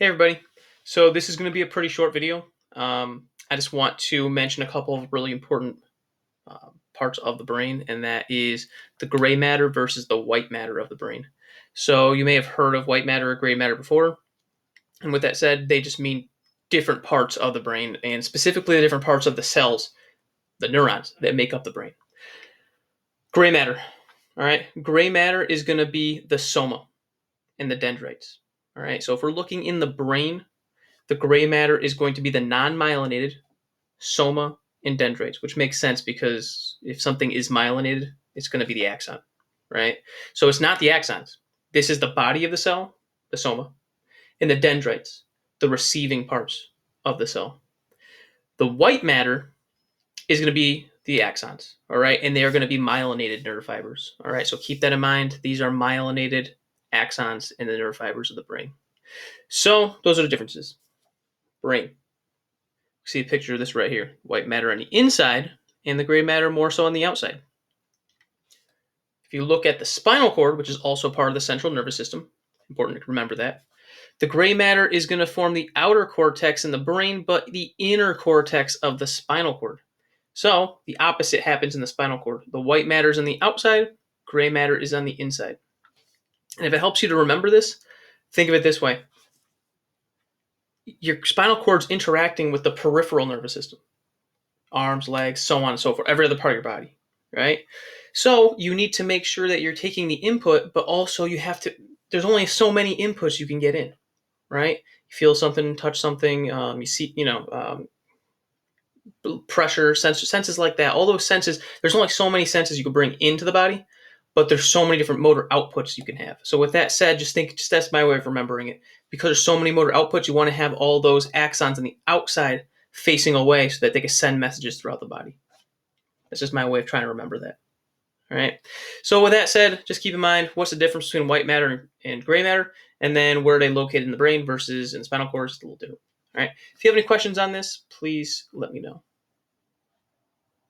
Hey everybody. So this is going to be a pretty short video. I just want to mention a couple of really important parts of the brain, and that is the gray matter versus the white matter of the brain. So you may have heard of white matter or gray matter before, and with that said, they just mean different parts of the brain, and specifically the different parts of the cells, the neurons that make up the brain. Gray matter. All right, gray matter is going to be the soma and the dendrites. All right, so if we're looking in the brain, the gray matter is going to be the non-myelinated soma and dendrites, which makes sense because if something is myelinated, it's going to be the axon, right? So it's not the axons. This is the body of the cell, the soma, and the dendrites, the receiving parts of the cell. The white matter is going to be the axons, all right? And they are going to be myelinated nerve fibers, all right? So keep that in mind. These are myelinated axons in the nerve fibers of the brain. So those are the differences. Brain. See a picture of this right here. White matter on the inside and the gray matter more so on the outside. If you look at the spinal cord, which is also part of the central nervous system, important to remember that, the gray matter is going to form the outer cortex in the brain, but the inner cortex of the spinal cord. So the opposite happens in the spinal cord. The white matter is on the outside, gray matter is on the inside. And if it helps you to remember this, think of it this way. Your spinal cord's interacting with the peripheral nervous system. Arms, legs, so on and so forth, every other part of your body, right? So you need to make sure that you're taking the input, but also you have to, there's only so many inputs you can get in, right? You feel something, touch something, you see, pressure, senses like that, all those senses, there's only so many senses you can bring into the body, but there's so many different motor outputs you can have. So with that said, just that's my way of remembering it. Because there's so many motor outputs, you want to have all those axons on the outside facing away so that they can send messages throughout the body. That's just my way of trying to remember that. All right. So with that said, just keep in mind what's the difference between white matter and gray matter, and then where are they located in the brain versus in the spinal cord is a little different. All right. If you have any questions on this, please let me know.